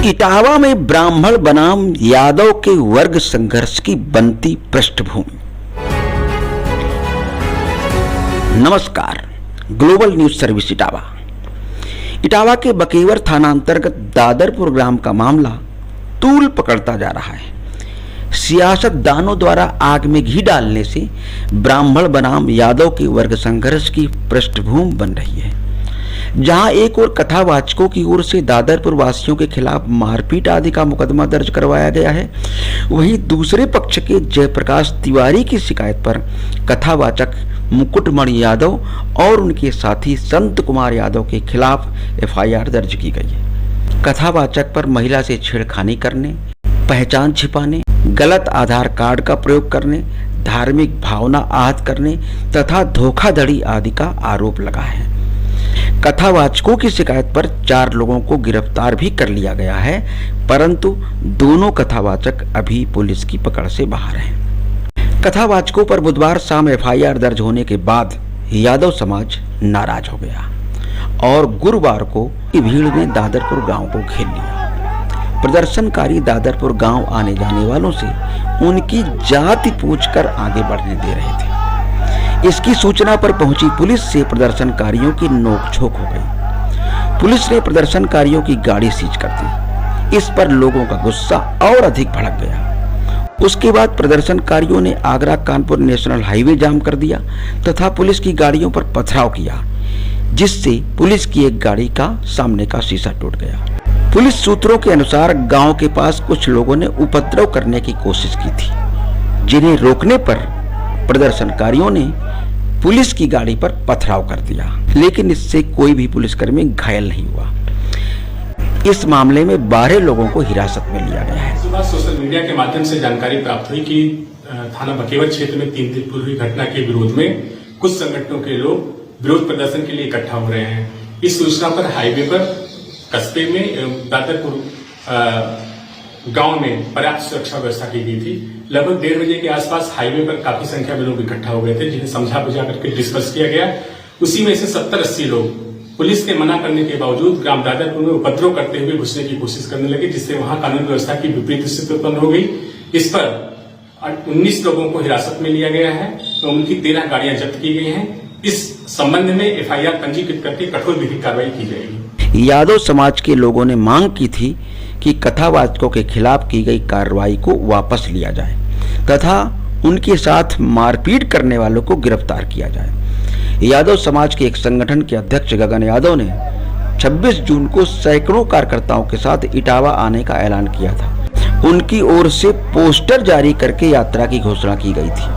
इटावा में ब्राह्मण बनाम यादव के वर्ग संघर्ष की बनती पृष्ठभूमि। नमस्कार, global news service Etawah. Etawah के बकेवर थाना अंतर्गत दादरपुर ग्राम का मामला तूल पकड़ता जा रहा है। सियासतदानों द्वारा आग में घी डालने से ब्राह्मण बनाम यादव के वर्ग संघर्ष की पृष्ठभूमि बन रही है। जहां एक और कथावाचकों की ओर से दादरपुर वासियों के खिलाफ मारपीट आदि का मुकदमा दर्ज करवाया गया है, वहीं दूसरे पक्ष के जयप्रकाश तिवारी की शिकायत पर कथावाचक मुकुटमणि यादव और उनके साथी संत कुमार यादव के खिलाफ एफआईआर दर्ज की गई है। कथावाचक पर महिला से छेड़खानी करने, पहचान छिपाने, गलत आधार कार्ड का प्रयोग करने, धार्मिक भावना आहत करने तथा धोखाधड़ी आदि का आरोप लगा है। कथावाचकों की शिकायत पर 4 लोगों को गिरफ्तार भी कर लिया गया है, परंतु दोनों कथावाचक अभी पुलिस की पकड़ से बाहर हैं। कथावाचकों पर बुधवार शाम एफआईआर दर्ज होने के बाद यादव समाज नाराज हो गया और गुरुवार को भीड़ ने दादरपुर गांव को घेर लिया। प्रदर्शनकारी दादरपुर गांव आने जाने वालों से उनकी जाति पूछकर आगे बढ़ने दे रहे थे। इसकी सूचना पर पहुंची पुलिस से प्रदर्शनकारियों की नोकझोंक हो गई। पुलिस ने प्रदर्शनकारियों की गाड़ी सीज कर दी। इस पर लोगों का गुस्सा और अधिक भड़क गया। उसके बाद प्रदर्शनकारियों ने आगरा कानपुर नेशनल हाईवे जाम कर दिया तथा पुलिस की गाड़ियों पर पथराव किया, जिससे पुलिस की एक गाड़ी का सामने का शीशा टूट गया। पुलिस सूत्रों के अनुसार गांव के पास कुछ लोगों ने उपद्रव करने की कोशिश की थी, जिन्हें रोकने पर प्रदर्शनकारियों ने पुलिस की गाड़ी पर पथराव कर दिया, लेकिन इससे कोई भी पुलिसकर्मी घायल नहीं हुआ। इस मामले में 12 लोगों को हिरासत में लिया गया है। सुबह सोशल मीडिया के माध्यम से जानकारी प्राप्त हुई कि थाना बकेवर क्षेत्र में 3 दिन पूर्व हुई घटना के विरोध में कुछ संगठनों के लोग विरोध प्रदर्शन के लिए इकट्ठा हो रहे हैं। इस सूचना पर हाईवे पर कस्बे में दादरपुर गांव में पर्याप्त सुरक्षा व्यवस्था की गई थी। लगभग 1:30 बजे के आसपास हाईवे पर काफी संख्या में लोग इकट्ठा हो गए थे, जिन्हें समझा बुझा करके डिस्कस किया गया। उसी में से 70-80 लोग पुलिस के मना करने के बावजूद ग्राम दादरपुर में उपद्रव करते हुए घुसने की कोशिश करने लगे, जिससे वहां कानून व्यवस्था की विपरीत स्थिति उत्पन्न हो गई। इस पर 19 लोगों को हिरासत में लिया गया है तो उनकी 13 गाड़ियां जब्त की गई हैं। इस संबंध में एफआईआर पंजीकृत करके कठोर विधिक कार्रवाई की जाएगी। यादव समाज के लोगों ने मांग की थी कि कथावाचकों के खिलाफ की गई कार्रवाई को वापस लिया जाए तथा उनके साथ मारपीट करने वालों को गिरफ्तार किया जाए। यादव समाज के एक संगठन के अध्यक्ष गगन यादव ने 26 जून को सैकड़ों कार्यकर्ताओं के साथ इटावा आने का ऐलान किया था। उनकी ओर से पोस्टर जारी करके यात्रा की घोषणा की गई थी।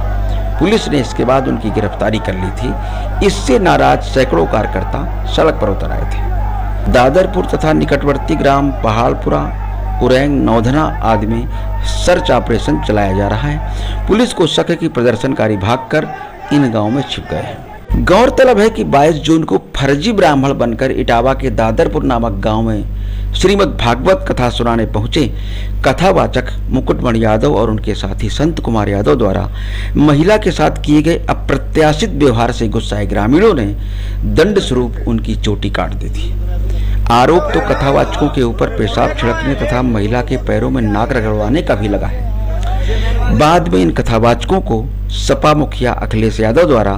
पुलिस ने इसके बाद उनकी गिरफ्तारी कर ली थी। इससे नाराज सैकड़ों कार्यकर्ता सड़क पर उतर आए थे। दादरपुर तथा निकटवर्ती ग्राम पहाड़पुरा, उरैंग, नौधना आदि में सर्च ऑपरेशन चलाया जा रहा है। पुलिस को शक है कि प्रदर्शनकारी भागकर इन गांवों में छिप गए हैं। गौरतलब है कि 22 जून को फर्जी ब्राह्मण बनकर इटावा के दादरपुर नामक गांव में श्रीमद् भागवत कथा सुनाने पहुंचे कथावाचक मुकुटमणि यादव और उनके साथी संत कुमार यादव द्वारा महिला के साथ किए गए अप्रत्याशित व्यवहार से गुस्साए ग्रामीणों ने दंड स्वरूप उनकी चोटी काट दी थी। आरोप तो कथावाचकों के ऊपर पेशाब छिड़कने तथा महिला के पैरों में नाक रगड़वाने का भी लगा है। बाद में इन कथावाचकों को सपा मुखिया अखिलेश यादव द्वारा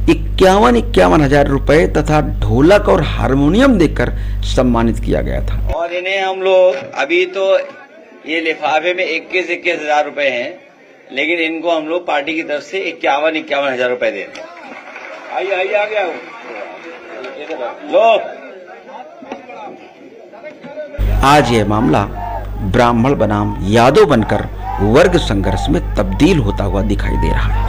51 हजार रुपए तथा ढोलक और हारमोनियम देकर सम्मानित किया गया था। और इन्हें हम लोग अभी तो ये लिफाफे में 21 हजार रुपए हैं, लेकिन इनको हम लोग पार्टी की तरफ से 51 हजार रुपए दे रहे हैं। आइए आ गया लो। आज यह मामला ब्राह्मण बनाम यादव बनकर वर्ग संघर्ष में तब्दील होता हुआ दिखाई दे रहा है।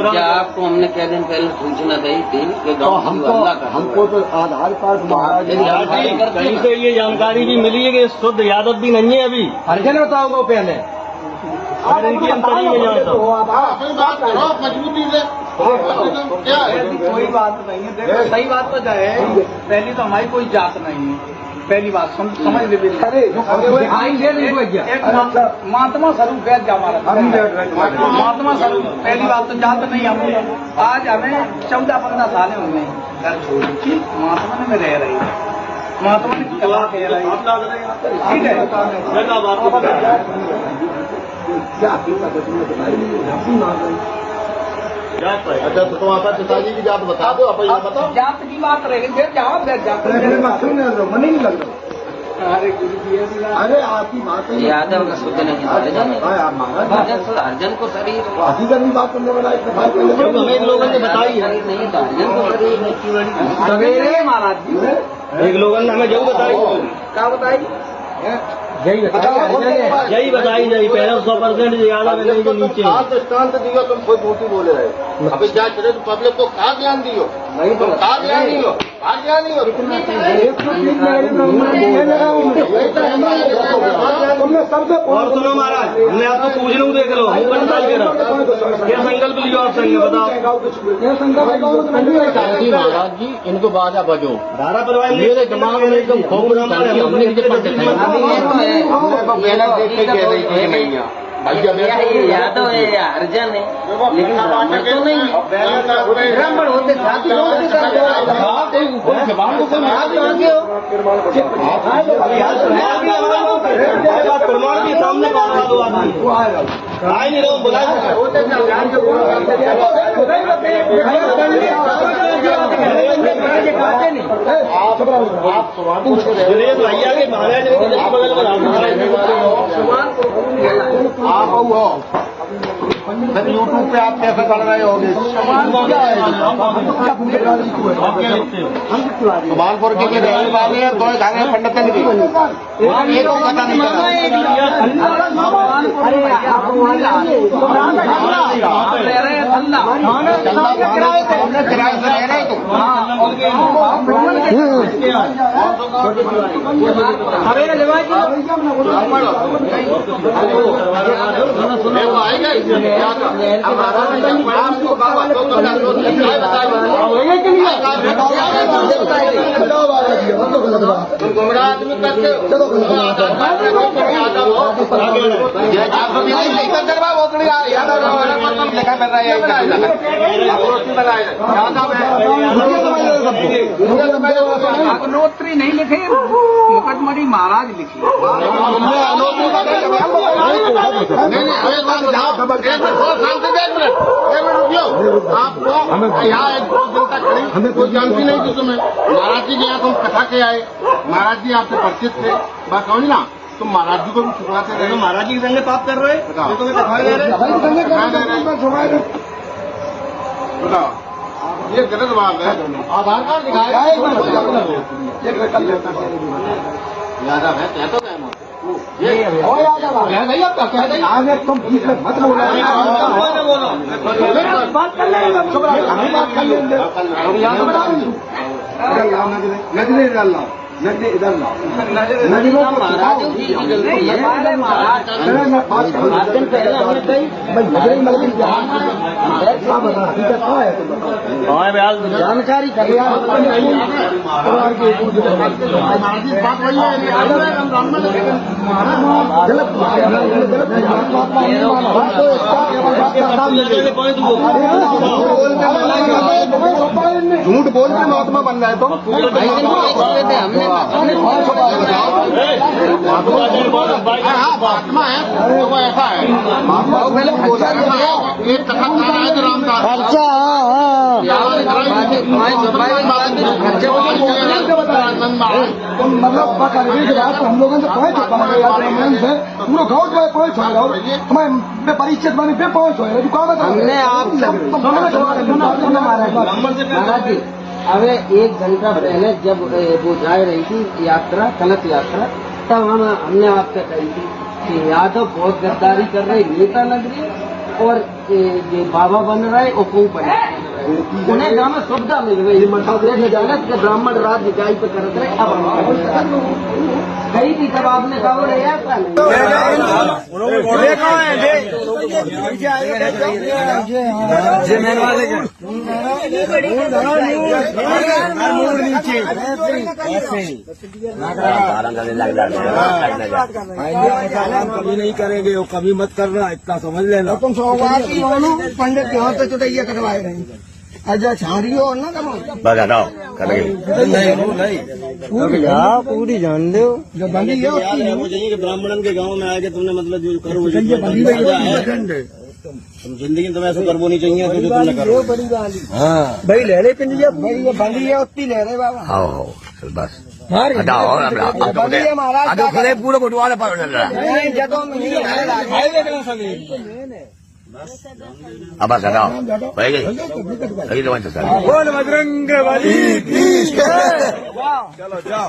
क्या आपको हमने क्या दिन पहले सूचना दी थी कि गाँव हमको तो आधार कार्ड कहीं से ये जानकारी भी मिली है कि शुद्ध यादव भी नहीं है अभी। हरजन बताओगे पहले अगर इनकी हम कहीं में जानता हूँ। मजबूती से कोई बात नहीं है। देखो सही बात तो जाए, पहली तो हमारी कोई जात नहीं है। पहली बात समझ ले महात्मा स्वरूप वैद्य हमारा महात्मा स्वरूप। पहली बात तो जात नहीं हम आज हमें 14-15 साल हो गए घर छोड़ के महात्मा में रह रही है। महात्मा ने कला कह रही है। अच्छा तो तुम्हारा पिताजी की जात बता दो। बताओ जात की बात रहेगी फिर जाओ जात मन ही नहीं लग रहा। अरे आपकी बात यादव का शुद्ध नहीं अर्जन को शरीर बात करने वाला हमें इन लोगों ने बताई है नहीं तो अर्जन को शरीर सवेरे महाराज जी एक लोगों ने हमें जरूर बताई। क्या बताई? यही बताई जाई पहले 100% यादव है जो नीचे दृष्टान्त दियो। तुम कोई झूठी बोले रहे। अभी क्या चले तो पब्लिक को कहा ज्ञान दियो? नहीं तो कहा ज्ञान दियो, कहा ज्ञान दियो। तुमने सबसे और सुनो महाराज, मैं आपको पूछ लूँ, देख लो क्या संकल्प लियो आप संग बताओ। महाराज जी इनको बाजा बजो। धारा परवाह मेरे दिमाग में एकदम खोपड़ा देख के कह रही थी नहीं ये यादव है या अर्जन है, लेकिन ब्राह्मण तो नहीं है। ब्राह्मण होते साथ प्रमाण के सामने नहीं रहो बुला भैया के महाराज आप हो सर यूट्यूब पे आप कैसे कर रहे होगे? सुभानपुर के रहने वाले हैं, 2 धागे पंडितन की एक को पता नहीं किराए से रह रहे तो गुमराह आदमी करते अग्नोत्री नहीं लिखे, मुकदमरी महाराज लिखी। आपको यहाँ 1-2 दिन तक खड़ी हमें कोई जानती नहीं थी। तुम्हें महाराज जी के यहाँ तुम कथा के आए, महाराज जी आपसे परिचित थे, बात कहो ना तुम महाराज जी को भी छुपाते रहे। महाराज जी के संग पाप कर रहे बताओ, ये गलत बात है। आधार कार्ड दिखाया यादव है क्या तो तुम मत बोलो। नदी इधर नदी महाराजों की गलती है महाराज। 8 दिन पहले हमने कही जानकारी झूठ बोल के महात्मा बन रहा है तुम। हमने महात्मा है वो ऐसा है एक तखतखाना है जो रामदास मतलब हम लोगों से पहुंच पूरा गाँव जो है पहुंच हो हमें परिचित बने पे पहुंच हो हमने आप महाराज जी अबे 1 घंटा पहले जब वो जा रही थी यात्रा कलश यात्रा तब हमने आपसे कही थी कि यादव बहुत गद्दारी कर रहे नेता लग रही और ये बाबा बन रहे और कौन बने उन्हें गाँव में सुविधा मिल गई जगत के ब्राह्मण राज निकाय पे कर रहे अब कही थी तब आपने कहा बोले ऐसा कभी नहीं करेंगे वो कभी मत करना इतना समझ लेना। तुम सौभाग्य हो पंडित के हाथ से चुटैया कटवाए रही अच्छा छाड़ी हो ना पूरी जान दो जो बंदी है वो चाहिए कि ब्राह्मणन के गांव में आके तुमने मतलब जो करो तुम जिंदगी में तुम्हें ऐसा करबो नहीं चाहिए तो तुमने करो भाई ले रहे पिंडिया भाई ये बंदी है उतनी ले रहे बाबा आओ बस बंदी है महाराज पूरा गुटवाले पर जगह अब बस हटाओ भाई गई तो वहीं से बोल बजरंग बली की चलो जाओ।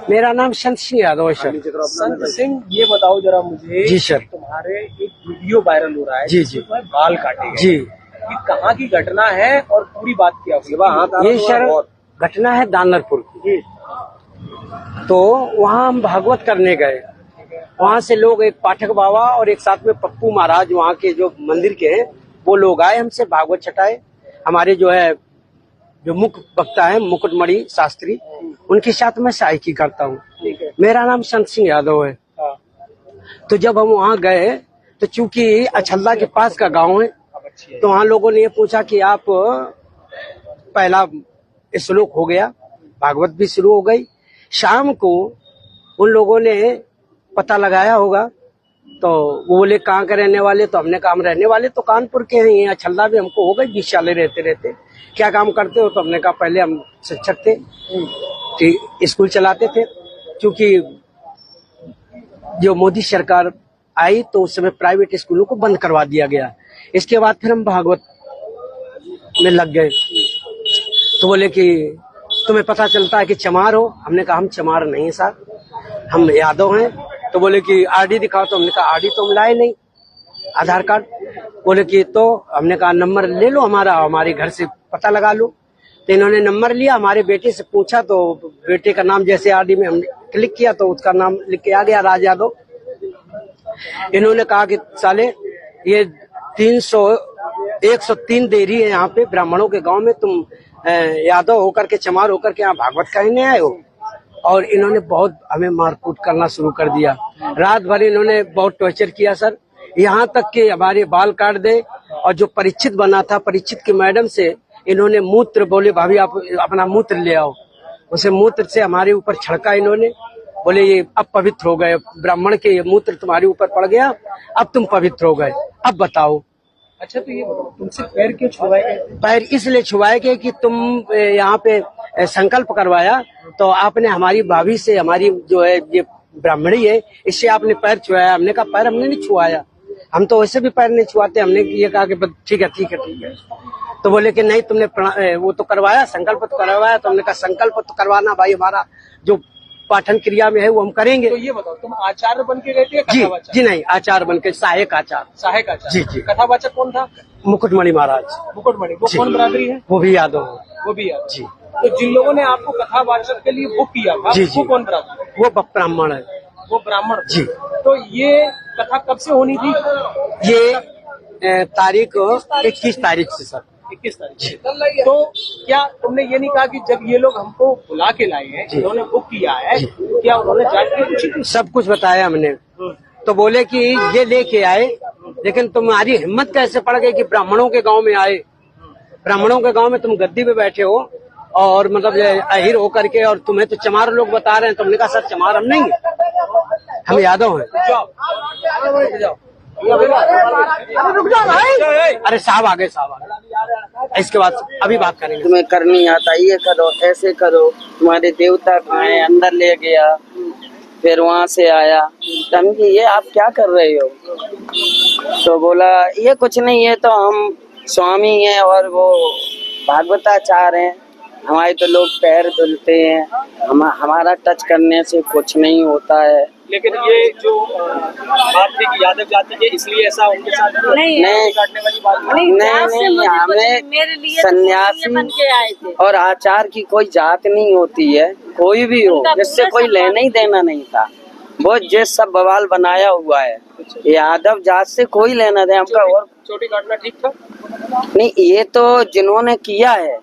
मेरा नाम संत सिंह यादव है सर। संत सिंह ये बताओ जरा मुझे जी सर। तुम्हारे एक वीडियो वायरल हो रहा है जी जी जिसमें बाल काटे गए जी ये कहाँ की घटना है और पूरी बात क्या हुई? ये सर घटना है दानरपुर की। तो वहाँ हम भागवत करने गए, वहाँ से लोग एक पाठक बाबा और एक साथ में पप्पू महाराज वहाँ के जो मंदिर के हैं वो लोग आए हमसे भागवत छटाए। हमारे जो है जो मुख्य वक्ता है मुकुटमणि शास्त्री उनके साथ मैं सहायकी करता हूँ। मेरा नाम संत सिंह यादव है। तो जब हम वहाँ गए तो चूंकि अछल्ला के पास का गांव है तो वहाँ लोगों ने ये पूछा कि आप पहला श्लोक हो गया, भागवत भी शुरू हो गई। शाम को उन लोगों ने पता लगाया होगा तो वो बोले कहाँ के रहने वाले, तो हमने कहा हम रहने वाले तो कानपुर के हैं, ये अछल्ला भी हमको हो गई 20 साल रहते रहते। क्या काम करते हो? तो हमने कहा पहले हम शिक्षक थे, स्कूल चलाते थे। क्योंकि जो मोदी सरकार आई तो उस समय प्राइवेट स्कूलों को बंद करवा दिया गया। इसके बाद फिर हम भागवत में लग गए। तो बोले कि तुम्हें पता चलता है कि चमार हो? हमने कहा हम चमार नहीं साहब, हम यादव हैं। तो बोले कि आरडी दिखाओ, तो हमने कहा आरडी तो हम लाए नहीं, आधार कार्ड। बोले कि तो हमने कहा नंबर ले लो हमारा, हमारे घर से पता लगा लो। तो इन्होंने नंबर लिया, हमारे बेटे से पूछा तो बेटे का नाम जैसे आरडी में हमने क्लिक किया तो उसका नाम लिख के आ गया राज यादव। इन्होंने कहा कि साले ये 103 देरी है यहाँ पे ब्राह्मणों के गांव में, तुम यादव होकर के चमार होकर के यहाँ भागवत कहने आए हो। और इन्होंने बहुत हमें मारकूट करना शुरू कर दिया। रात भर इन्होंने बहुत टॉर्चर किया सर, यहाँ तक कि हमारे बाल काट दे। और जो परीक्षित बना था, परीक्षित की मैडम से इन्होंने मूत्र, बोले भाभी आप अपना मूत्र ले आओ, उसे मूत्र से हमारे ऊपर छड़का इन्होंने। बोले ये अब पवित्र हो गए, ब्राह्मण के ये मूत्र तुम्हारे ऊपर पड़ गया, अब तुम पवित्र हो गए, अब बताओ। अच्छा तो ये तुमसे पैर क्यों छुड़वाए गए? पैर इसलिए छुड़वाए गए कि तुम यहाँ पे संकल्प करवाया तो आपने हमारी भाभी से, हमारी जो है ये ब्राह्मणी है, इससे आपने पैर छुआया। हमने कहा पैर हमने नहीं छुआया, हम तो वैसे भी पैर नहीं छुआते। हमने ये कहा कि ठीक है ठीक है ठीक है। तो बोले कि नहीं तुमने वो तो करवाया, संकल्प तो करवाया। तो हमने कहा संकल्प तो करवाना भाई हमारा जो पाठन क्रिया में है वो हम करेंगे। तो ये बताओ तुम आचार्य बन के गए थे? जी जी नहीं, आचार्य बन के, सहायक आचार्य। सहायक आचार्य जी जी। कथावाचक कौन था? मुकुटमणि महाराज। मुकुटमणि वो कौन बरादरी है? वो भी यादव। वो भी याद जी तो जिन लोगों ने आपको कथावाचक के लिए बुक किया था जी, वो जी। कौन ब्राह्मण? वो ब्राह्मण है वो ब्राह्मण थे। जी। तो ये कथा कब से होनी थी? ये तारीख 21 तारीख से सर 21 तारीख से। तो क्या तुमने ये नहीं कहा कि जब ये लोग हमको बुला के लाए हैं, इन्होंने बुक किया है, क्या उन्होंने जाके सब कुछ बताया हमने। तो बोले कि ये लेके आए, लेकिन तुम्हारी हिम्मत कैसे पड़ गई कि ब्राह्मणों के गांव में आए? ब्राह्मणों के गांव में तुम गद्दी पे बैठे हो और मतलब ये अहिर होकर के, और तुम्हें तो चमार लोग बता रहे हैं। तुमने कहा सर चमार हम नहीं है, हम यादव हैं। अरे साहब आ गए, इसके बाद अभी बात करेंगे। तुम्हें करनी आता, ये करो, ऐसे करो, तुम्हारे देवता कहाँ हैं? अंदर ले गया, फिर वहाँ से आया। धमकी, ये आप क्या कर रहे हो? तो बोला ये कुछ नहीं है, तो हम स्वामी हैं और वो भागवताचार्य हैं, हमारे तो लोग पैर धुलते हैं, हमारा टच करने से कुछ नहीं होता है। लेकिन ये जो बात थी कि यादव जाति के इसलिए ऐसा उनके साथ नहीं काटने वाली बात नहीं, हमें सन्यासी और आचार की कोई जात नहीं होती है, कोई भी हो, जिससे कोई लेना ही देना नहीं था। वो जिस सब बवाल बनाया हुआ है, यादव जात से कोई लेना देना हमका। और चोटी काटना ठीक था? नहीं, ये तो जिन्होंने किया है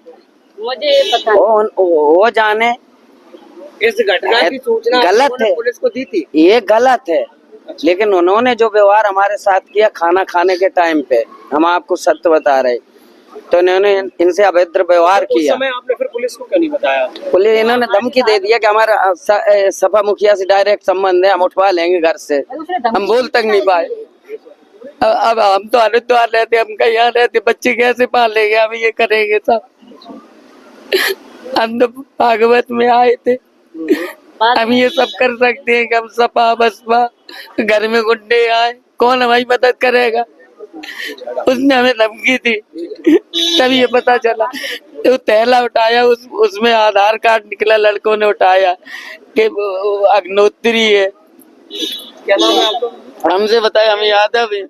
मुझे पता वो जाने। इस घटना की सूचना गलत है, पुलिस को दी थी? ये गलत है। लेकिन उन्होंने जो व्यवहार हमारे साथ किया खाना खाने के टाइम पे, हम आपको सत्य बता रहे, तो इन्होंने इनसे अभद्र व्यवहार उस किया। समय आपने फिर पुलिस को क्यों नहीं बताया? पुलिस इन्होंने धमकी दे दिया कि हमारा सपा मुखिया से डायरेक्ट संबंध है, हम उठवा लेंगे घर से। हम बोल तक नहीं पाए। अब हम तो हरिद्वार रहते, हम कहीं यहाँ रहते, बच्चे कैसे पालेंगे? हम ये करेंगे सब। हम तो भागवत में आए थे, हम ये सब कर सकते हैं कि हम सपा बसपा घर में गुंडे आए, कौन हमारी मदद करेगा? उसने हमें धमकी दी, तभी ये पता चला। तो थैला उठाया, उसमें आधार कार्ड निकला, लड़कों ने उठाया कि अग्नोत्री है। क्या नाम है आपको? हमसे बताया हम यादव है।